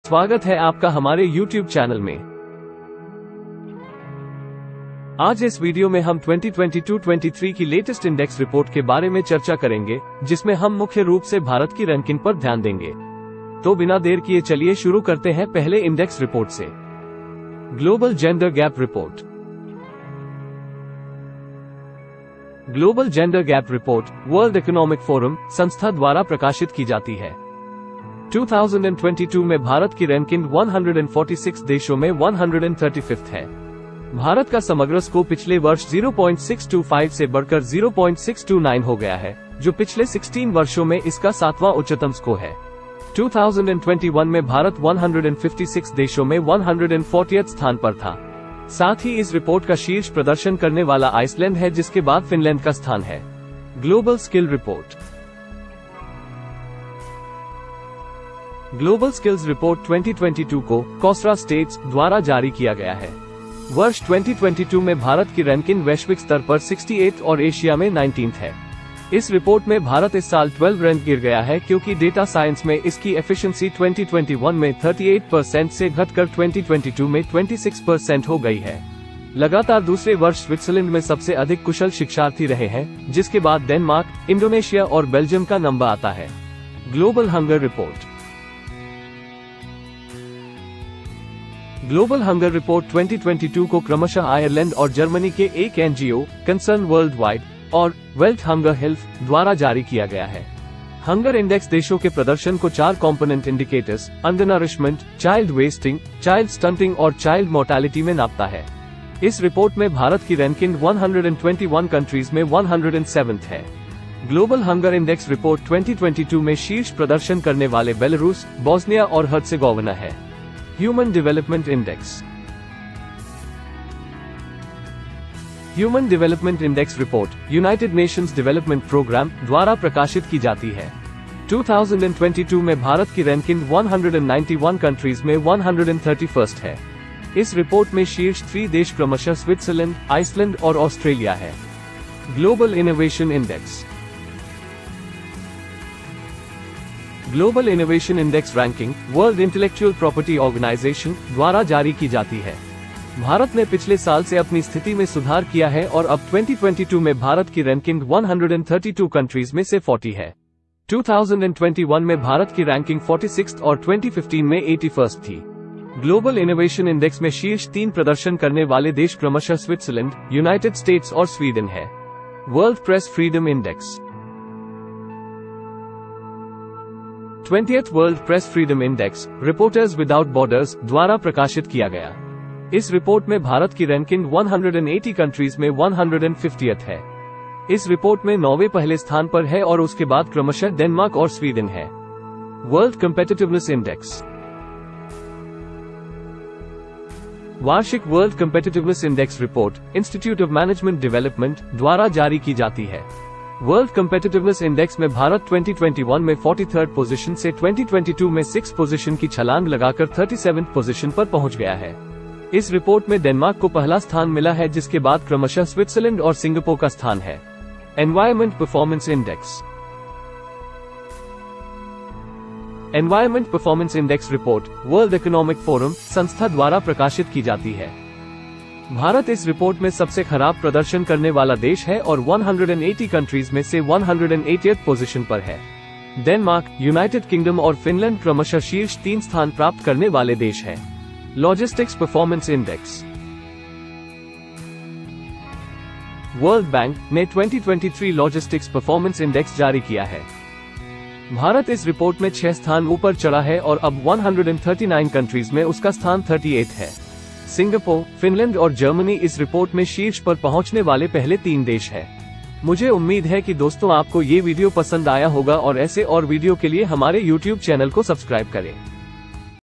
स्वागत है आपका हमारे YouTube चैनल में। आज इस वीडियो में हम 2022-23 की लेटेस्ट इंडेक्स रिपोर्ट के बारे में चर्चा करेंगे, जिसमें हम मुख्य रूप से भारत की रैंकिंग पर ध्यान देंगे। तो बिना देर किए चलिए शुरू करते हैं पहले इंडेक्स रिपोर्ट से। Global gender gap report. Global gender gap report world economic forum संस्था द्वारा प्रकाशित की जाती है। 2022 में भारत की रैंकिंग 146 देशों में 135th है। भारत का समग्र स्कोर पिछले वर्ष 0.625 से बढ़कर 0.629 हो गया है, जो पिछले 16 वर्षों में इसका 7वां उच्चतम स्कोर है। 2021 में भारत 156 देशों में 140th स्थान पर था। साथ ही इस रिपोर्ट का शीर्ष प्रदर्शन करने वाला आइसलैंड है, जिसके बाद फिनलैंड का स्थान है। Global skill report. Global skills report 2022 को कोस्टा स्टेट्स द्वारा जारी किया गया है। वर्ष 2022 में भारत की रैंकिंग वैश्विक स्तर पर 68 और एशिया में 19th है। इस रिपोर्ट में भारत इस साल 12 रैंक गिर गया है, क्योंकि डेटा साइंस में इसकी एफिशिएंसी 2021 में 38% से घटकर 2022 में 26% हो गई है। लगातार दूसरे वर्ष स्विट्जरलैंड में सबसे अधिक कुशल शिक्षार्थी रहे हैं, जिसके बाद डेनमार्क, इंडोनेशिया और बेल्जियम का नंबर आता है। Global hunger report. Global hunger report 2022 को क्रमशः आयरलैंड और जर्मनी के एक एनजीओ कंसर्न वर्ल्ड वाइड और वर्ल्ड हंगर हेल्थ द्वारा जारी किया गया है। हंगर इंडेक्स देशों के प्रदर्शन को 4 component indicators undernourishment, child wasting, child stunting और चाइल्ड मोर्टेलिटी में नापता है। इस रिपोर्ट में भारत की रैंकिंग 121 कंट्रीज में 107th है। ग्लोबल हंगर इंडेक्स रिपोर्ट 2022 में शीर्ष प्रदर्शन करने वाले बेलारूस, बोस्निया और हर्त्ज़ेगोविना है। Human development index. Human development index report United Nations development programme द्वारा प्रकाशित की जाती है। 2022 में भारत की रैंकिंग 191 कंट्रीज में 131st है। इस रिपोर्ट में शीर्ष 3 देश क्रमशः स्विट्जरलैंड, आइसलैंड और ऑस्ट्रेलिया है। Global innovation index. Global innovation index ranking World Intellectual Property Organization द्वारा जारी की जाती है। भारत ने पिछले साल से अपनी स्थिति में सुधार किया है और अब 2022 में भारत की रैंकिंग 132 कंट्रीज में से 40 है। 2021 में भारत की रैंकिंग 46 और 2015 में 81st थी। ग्लोबल इनोवेशन इंडेक्स में शीर्ष 3 प्रदर्शन करने वाले देश क्रमशः स्विट्जरलैंड, यूनाइटेड स्टेट्स और स्वीडन है। World press freedom index. 20th world press freedom index reporters without borders द्वारा प्रकाशित किया गया। इस रिपोर्ट में भारत की रैंकिंग 180 कंट्रीज में 150th है। इस रिपोर्ट में नॉर्वे पहले स्थान पर है और उसके बाद क्रमशः डेनमार्क और स्वीडन है। World competitiveness index. वार्षिक world competitiveness index report institute of management development द्वारा जारी की जाती है। वर्ल्ड कम्पिटिटिवनेस इंडेक्स में भारत 2021 में 43rd पोजीशन से 2022 में 6 पोजीशन की छलांग लगाकर 37th पोजीशन पर पहुंच गया है। इस रिपोर्ट में डेनमार्क को पहला स्थान मिला है, जिसके बाद क्रमशः स्विट्जरलैंड और सिंगापुर का स्थान है। Environment performance index. Environment performance index report world economic forum संस्था द्वारा प्रकाशित की जाती है। भारत इस रिपोर्ट में सबसे खराब प्रदर्शन करने वाला देश है और 180 कंट्रीज में से 180th पोजीशन पर है। डेनमार्क, यूनाइटेड किंगडम और फिनलैंड क्रमशः शीर्ष 3 स्थान प्राप्त करने वाले देश हैं। Logistics performance index. World bank ने 2023 लॉजिस्टिक्स परफॉर्मेंस इंडेक्स जारी किया है। भारत इस रिपोर्ट में 6 स्थान ऊपर चढ़ा है और अब 139 कंट्रीज में उसका स्थान 38 है। सिंगापुर, फिनलैंड और जर्मनी इस रिपोर्ट में शीर्ष पर पहुंचने वाले पहले 3 देश हैं। मुझे उम्मीद है कि दोस्तों आपको ये वीडियो पसंद आया होगा और ऐसे और वीडियो के लिए हमारे YouTube चैनल को सब्सक्राइब करें।